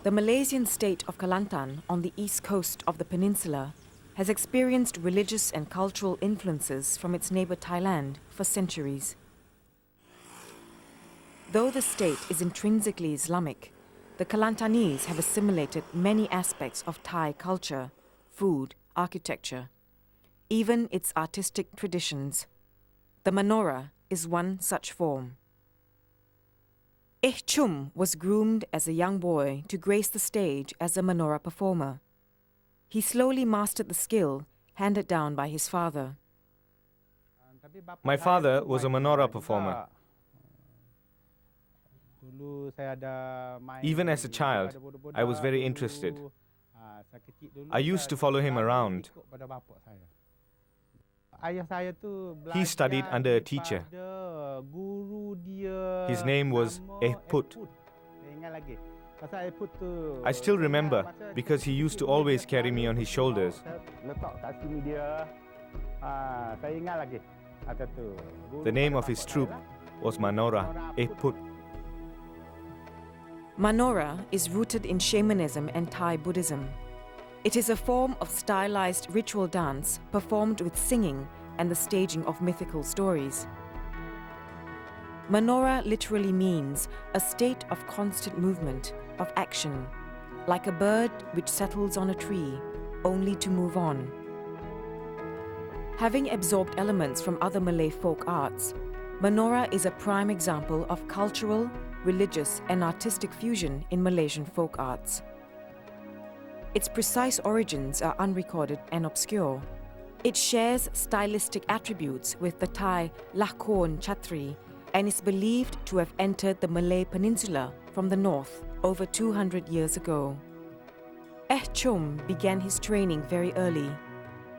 The Malaysian state of Kelantan on the east coast of the peninsula has experienced religious and cultural influences from its neighbour Thailand for centuries. Though the state is intrinsically Islamic, the Kelantanese have assimilated many aspects of Thai culture, food, architecture, even its artistic traditions. The Manora is one such form. Eh Chom was groomed as a young boy to grace the stage as a Manora performer. He slowly mastered the skill handed down by his father. My father was a Manora performer. Even as a child, I was very interested. I used to follow him around. He studied under a teacher. His name was Eh Put. I still remember because he used to always carry me on his shoulders. The name of his troupe was Manora, Eh Put. Manora is rooted in shamanism and Thai Buddhism. It is a form of stylized ritual dance performed with singing and the staging of mythical stories. Manora literally means a state of constant movement, of action, like a bird which settles on a tree, only to move on. Having absorbed elements from other Malay folk arts, Manora is a prime example of cultural, religious and artistic fusion in Malaysian folk arts. Its precise origins are unrecorded and obscure. It shares stylistic attributes with the Thai lakon chatri and is believed to have entered the Malay peninsula from the north over 200 years ago. Eh Chom began his training very early.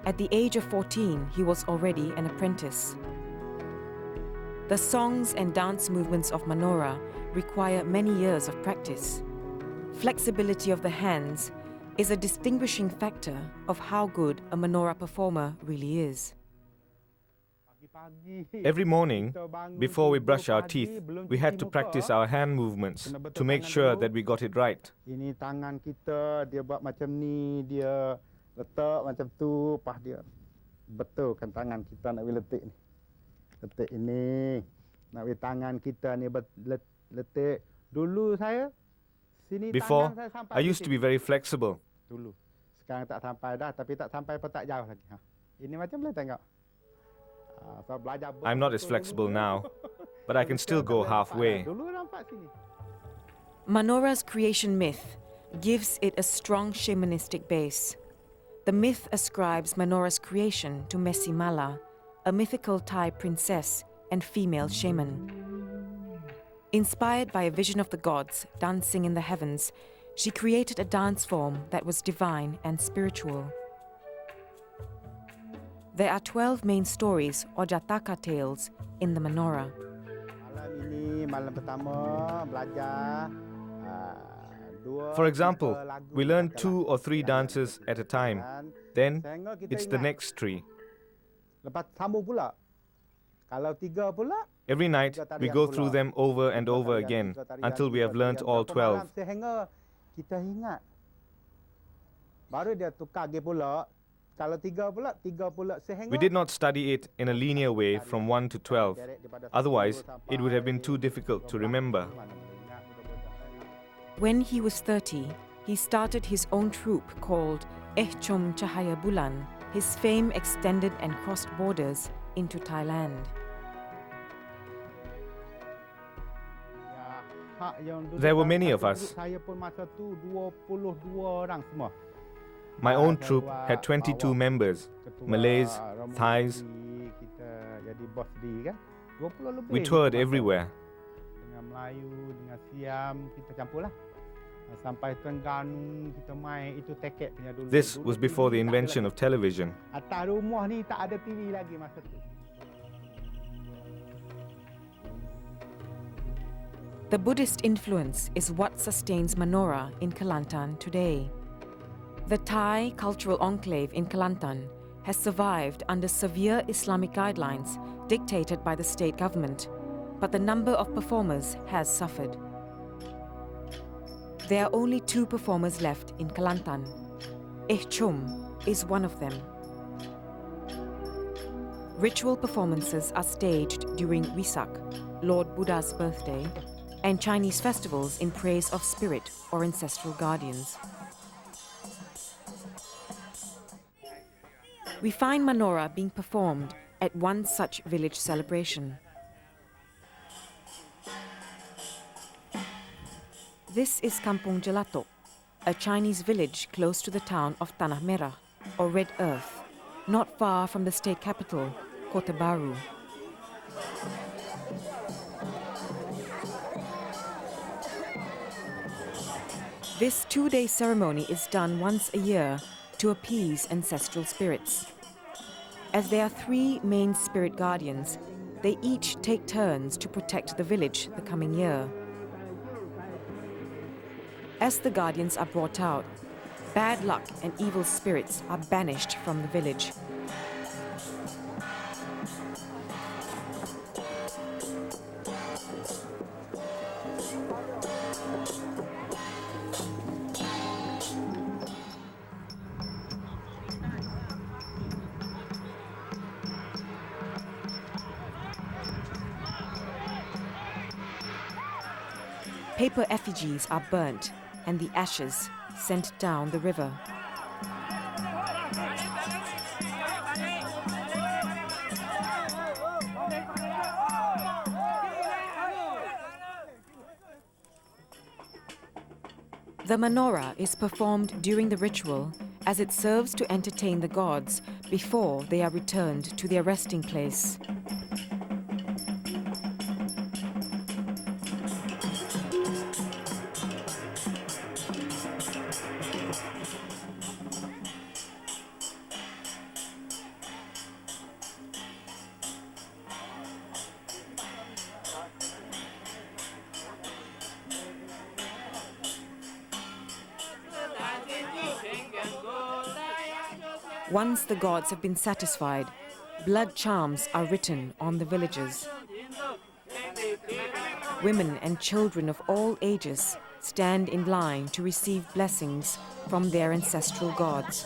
At the age of 14, he was already an apprentice. The songs and dance movements of Manora require many years of practice. Flexibility of the hands is a distinguishing factor of how good a Manora performer really is. Every morning, before we brush our teeth, we had to practice our hand movements to make sure that we got it right. Ini tangan kita, dia buat macam ni, dia letak macam tu, pas dia betulkan tangan kita nak letak ni. Letak ini, nak tangan kita ni letak. Dulu saya sini Before, tangan saya sampai. I used to be very flexible. Dulu. Sekarang tak sampai dah, tapi tak sampai pun tak jauh lagi. Ini macam boleh tengok. I'm not as flexible now, but I can still go halfway. Manora's creation myth gives it a strong shamanistic base. The myth ascribes Manora's creation to Messi Mala, a mythical Thai princess and female shaman. Inspired by a vision of the gods dancing in the heavens, she created a dance form that was divine and spiritual. There are 12 main stories or Jataka tales in the Manora. For example, we learn 2 or 3 dances at a time. Then, it's the next tree. Every night, we go through them over and over again until we have learnt all 12. We did not study it in a linear way from 1 to 12. Otherwise, it would have been too difficult to remember. When he was 30, he started his own troupe called Eh Chom Cahaya Bulan. His fame extended and crossed borders into Thailand. There were many of us. My own troupe had 22 members, Malays, Thais. We toured everywhere. This was before the invention of television. The Buddhist influence is what sustains Manora in Kelantan today. The Thai cultural enclave in Kelantan has survived under severe Islamic guidelines dictated by the state government, but the number of performers has suffered. There are only 2 performers left in Kelantan. Eh Chom is one of them. Ritual performances are staged during Wesak, Lord Buddha's birthday, and Chinese festivals in praise of spirit or ancestral guardians. We find Manora being performed at one such village celebration. This is Kampung Jelatok, a Chinese village close to the town of Tanah Merah, or Red Earth, not far from the state capital, Kota Baru. This 2-day ceremony is done once a year to appease ancestral spirits. As there are 3 main spirit guardians, they each take turns to protect the village the coming year. As the guardians are brought out, bad luck and evil spirits are banished from the village. Paper effigies are burnt and the ashes sent down the river. The Manora is performed during the ritual as it serves to entertain the gods before they are returned to their resting place. Once the gods have been satisfied, blood charms are written on the villagers. Women and children of all ages stand in line to receive blessings from their ancestral gods.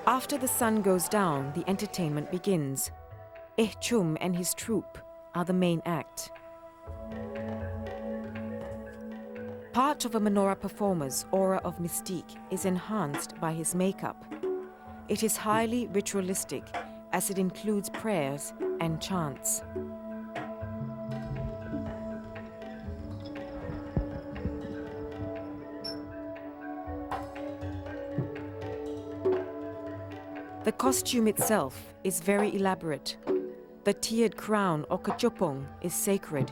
After the sun goes down, the entertainment begins. Eh Chom and his troupe are the main act. Part of a Menora performer's aura of mystique is enhanced by his makeup. It is highly ritualistic as it includes prayers and chants. The costume itself is very elaborate. The tiered crown or kechopong is sacred.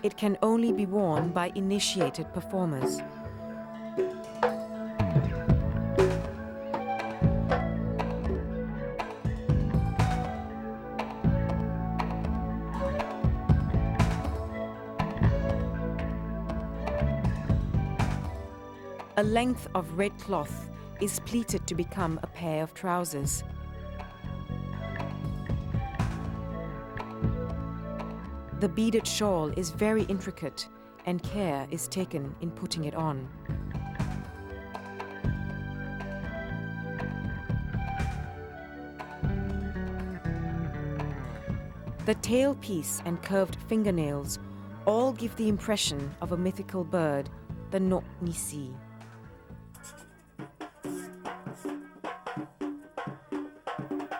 It can only be worn by initiated performers. A length of red cloth is pleated to become a pair of trousers. The beaded shawl is very intricate and care is taken in putting it on. The tailpiece and curved fingernails all give the impression of a mythical bird, the Nok Nisi.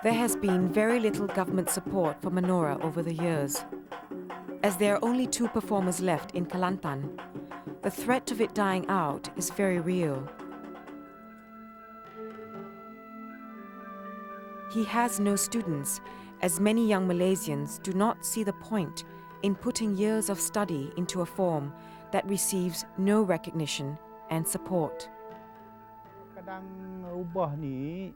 There has been very little government support for Menora over the years. As there are only 2 performers left in Kelantan, the threat of it dying out is very real. He has no students, as many young Malaysians do not see the point in putting years of study into a form that receives no recognition and support. sedang ubah ni,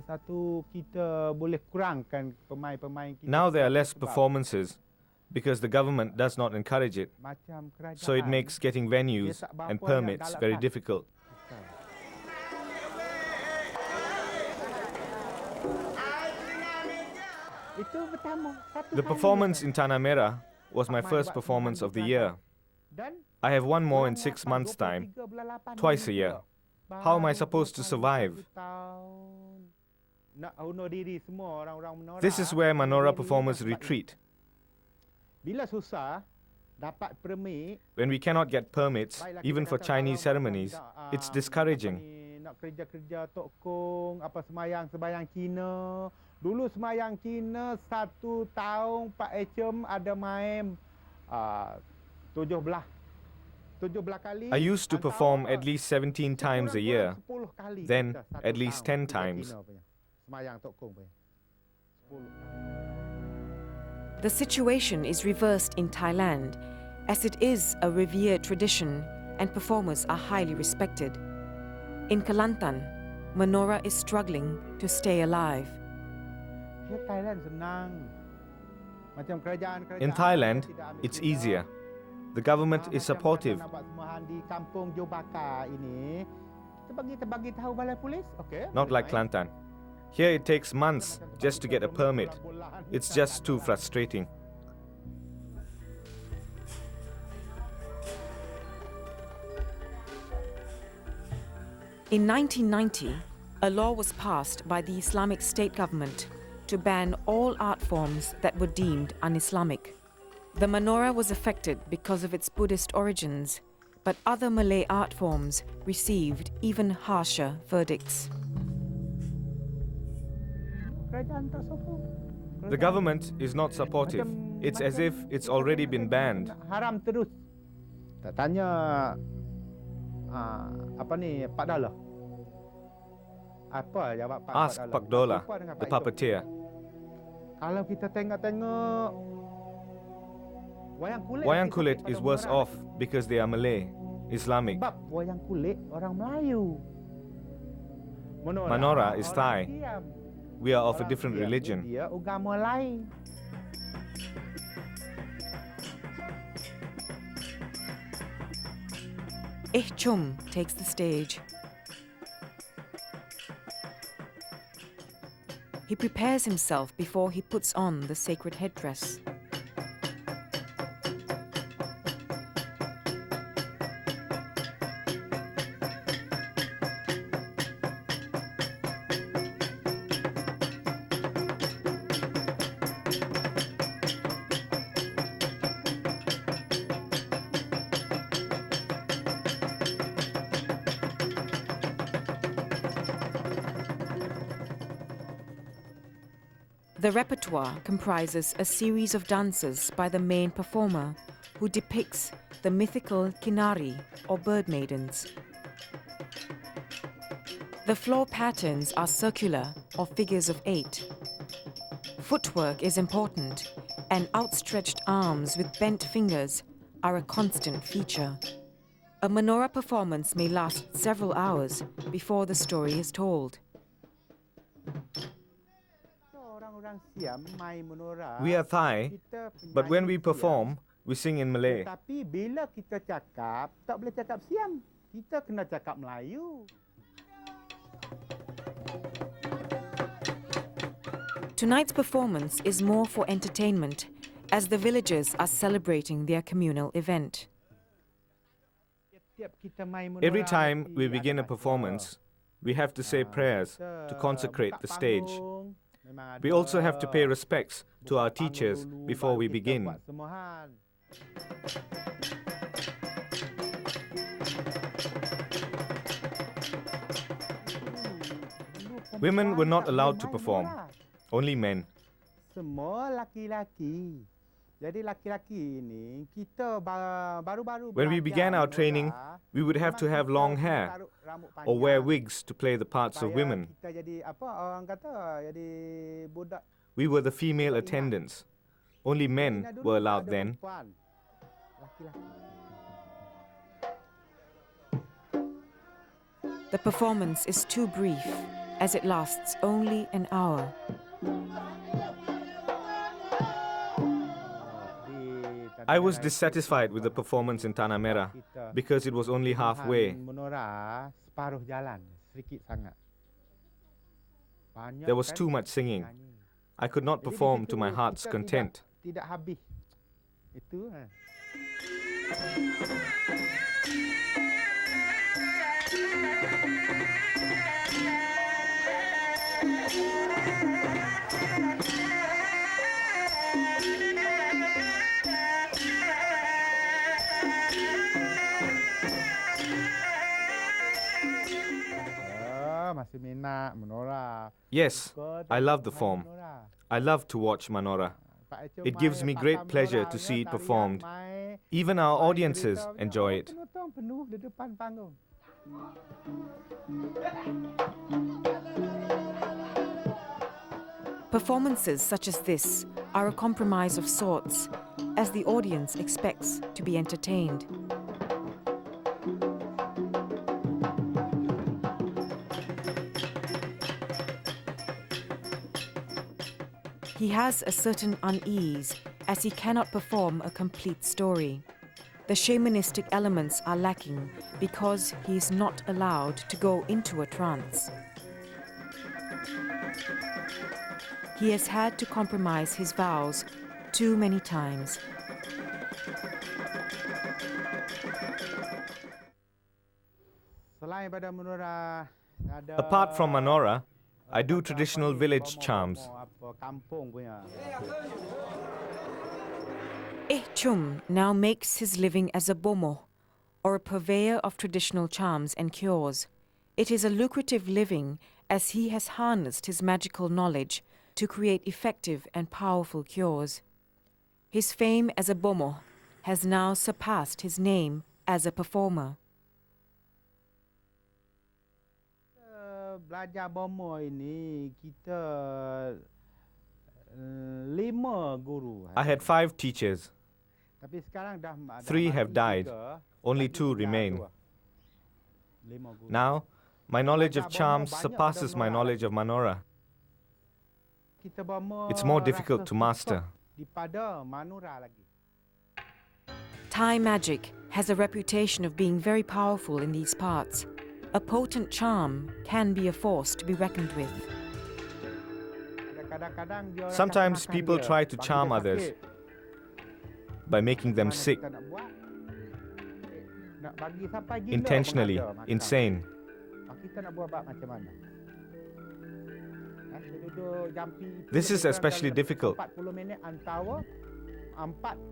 satu kita boleh kurangkan pemain-pemain kita. Now there are less performances because the government does not encourage it, Macam kerajaan, so it makes getting venues and permits very difficult. Itu pertama. The performance in Tanah Merah was my first performance of the year. I have one more in 6 months' time, twice a year. How am I supposed to survive? This is where Manora performers retreat. When we cannot get permits, even for Chinese ceremonies, it's discouraging. Kerja-kerja tokong, apa sembahyang Cina. Dulu sembahyang Cina 1 tahun Pak Eh Chom ada main 17 kali. I used to perform at least 17 times a year, then at least 10 times. The situation is reversed in Thailand, as it is a revered tradition and performers are highly respected. In Kelantan, Menora is struggling to stay alive. In Thailand, it's easier. The government is supportive. Not like Kelantan. Here it takes months just to get a permit. It's just too frustrating. In 1990, a law was passed by the Islamic State government to ban all art forms that were deemed un-Islamic. The Manora was affected because of its Buddhist origins, but other Malay art forms received even harsher verdicts. The government is not supportive. It's as if it's already been banned. Haram terus. Tak tanya apa ni Pak Dala. Apa jawab Pak Ask Pak Dola, the puppeteer. Kalau kita tengok-tengok Wayang kulit is worse off because they are Malay, Islamic. Sebab wayang kulit orang Melayu. Manora is Thai. We are of a different religion. Dia agama lain. Eh Chom takes the stage. He prepares himself before he puts on the sacred headdress. The repertoire comprises a series of dances by the main performer, who depicts the mythical Kinari, or bird maidens. The floor patterns are circular, or figures of 8. Footwork is important, and outstretched arms with bent fingers are a constant feature. A Menora performance may last several hours before the story is told. We are Thai, but when we perform, we sing in Malay. Tapi bila kita cakap, tak boleh cakap Siam. Kita kena cakap Melayu. Tonight's performance is more for entertainment, as the villagers are celebrating their communal event. Every time we begin a performance, we have to say prayers to consecrate the stage. We also have to pay respects to our teachers before we begin. Women were not allowed to perform, only men. Semua laki-laki. Jadi laki-laki ini kita baru-baru. When we began our training, we would have to have long hair or wear wigs to play the parts of women. We were the female attendants. Only men were allowed then. The performance is too brief, as it lasts only an hour. I was dissatisfied with the performance in Tanah Merah because it was only halfway. There was too much singing. I could not perform to my heart's content. Yes, I love the form. I love to watch Manora. It gives me great pleasure to see it performed. Even our audiences enjoy it. Performances such as this are a compromise of sorts, as the audience expects to be entertained. He has a certain unease as he cannot perform a complete story. The shamanistic elements are lacking because he is not allowed to go into a trance. He has had to compromise his vows too many times. Apart from Manora, I do traditional village charms. Eh Chom now makes his living as a bomo, or a purveyor of traditional charms and cures. It is a lucrative living as he has harnessed his magical knowledge to create effective and powerful cures. His fame as a bomo has now surpassed his name as a performer. Belajar bomo ini kita 5 guru. I had 5 teachers. 3 have died. Only 2 remain. Now, my knowledge of charms surpasses my knowledge of Manora. It's more difficult to master. Thai magic has a reputation of being very powerful in these parts. A potent charm can be a force to be reckoned with. Sometimes people try to charm others by making them sick, intentionally, insane. This is especially difficult.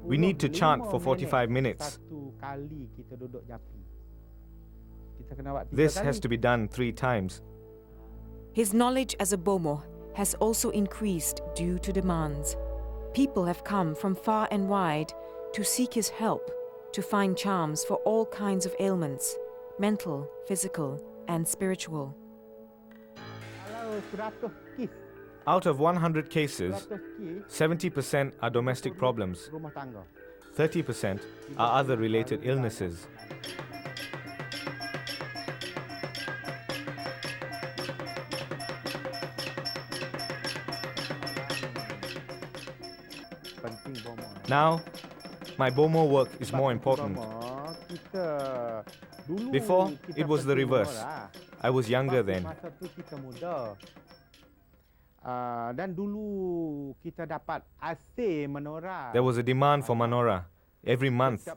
We need to chant for 45 minutes. This has to be done 3 times. His knowledge as a bomo has also increased due to demands. People have come from far and wide to seek his help to find charms for all kinds of ailments, mental, physical, and spiritual. Out of 100 cases, 70% are domestic problems. 30% are other related illnesses. Now, my bomo work is more important. Before, it was the reverse. I was younger then. There was a demand for Manora every month,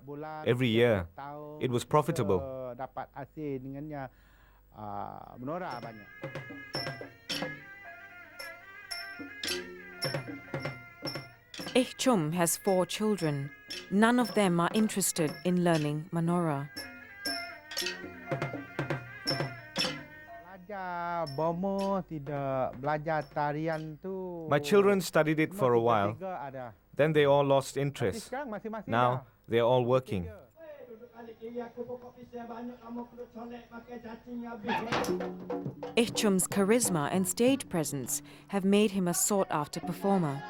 every year. It was profitable. Eh Chom has 4 children. None of them are interested in learning Manora. My children studied it for a while. Then they all lost interest. Now they are all working. Eh Chom's charisma and stage presence have made him a sought-after performer.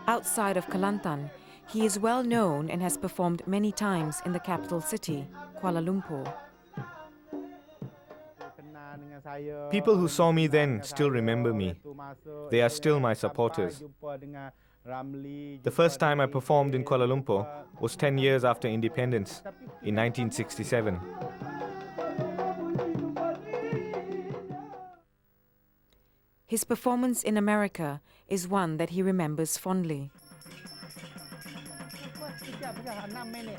Outside of Kelantan, he is well known and has performed many times in the capital city, Kuala Lumpur. People who saw me then still remember me. They are still my supporters. The first time I performed in Kuala Lumpur was 10 years after independence, in 1967. His performance in America is one that he remembers fondly.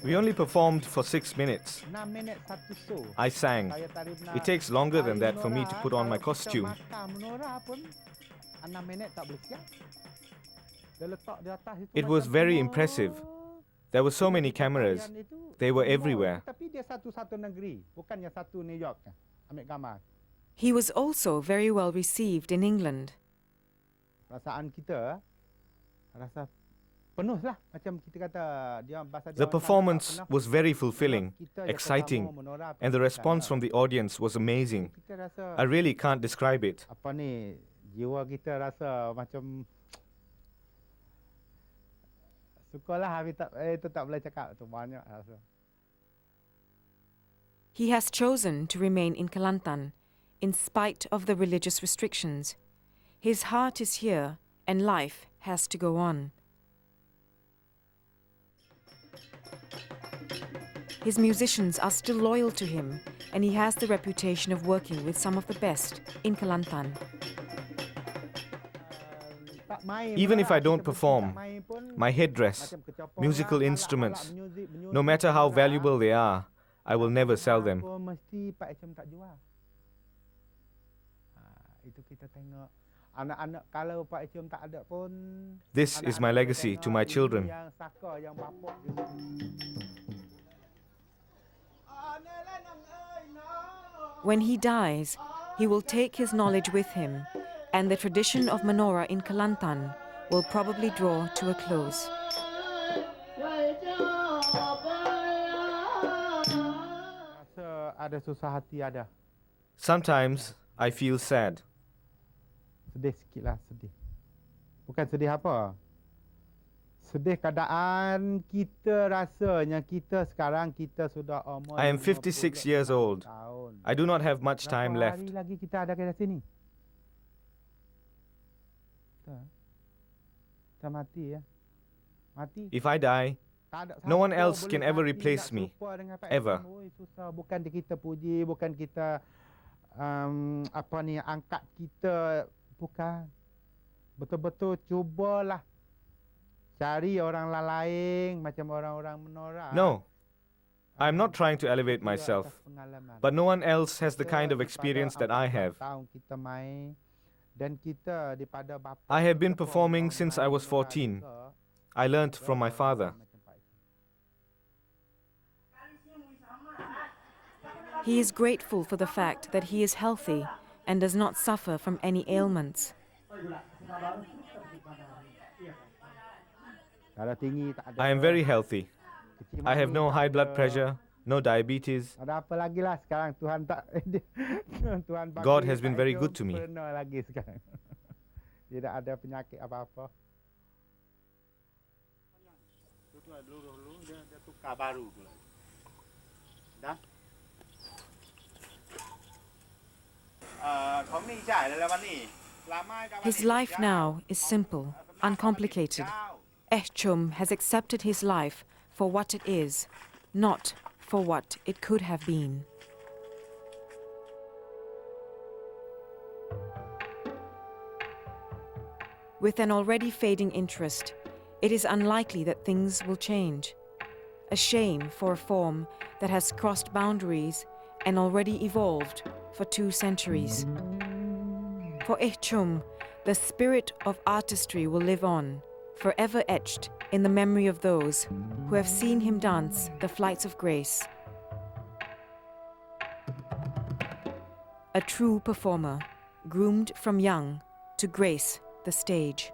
We only performed for 6 minutes. I sang. It takes longer than that for me to put on my costume. It was very impressive. There were so many cameras. They were everywhere. He was also very well received in England. The performance was very fulfilling, exciting, and the response from the audience was amazing. I really can't describe it. He has chosen to remain in Kelantan, in spite of the religious restrictions. His heart is here, and life has to go on. His musicians are still loyal to him, and he has the reputation of working with some of the best in Kelantan. Even if I don't perform, my headdress, musical instruments, no matter how valuable they are, I will never sell them. This is my legacy to my children. When he dies, he will take his knowledge with him, and the tradition of Menora in Kelantan will probably draw to a close. Sometimes I feel sad. Sedih sikitlah, sedih. Bukan sedih apa? Sedih keadaan kita rasanya kita sekarang kita sudah umur I am 56 years old. I do not have much time left. Berapa hari lagi kita ada kat sini? Kita mati ya. Mati. If I die, no one else can ever replace me. Ever. Bukan kita puji, bukan kita angkat kita, bukan. Betul-betul cubalah cari orang lain macam orang-orang Menora. No, I'm not trying to elevate myself, but no one else has the kind of experience that I have. I have been performing since I was 14. I learnt from my father. He is grateful for the fact that he is healthy and does not suffer from any ailments. I am very healthy. I have no high blood pressure, no diabetes. God has been very good to me. His life now is simple, uncomplicated. Eh Chom has accepted his life for what it is, not for what it could have been. With an already fading interest, it is unlikely that things will change. A shame for a form that has crossed boundaries and already evolved for 2 centuries. For Eh Chom, the spirit of artistry will live on, forever etched in the memory of those who have seen him dance the flights of grace. A true performer, groomed from young to grace the stage.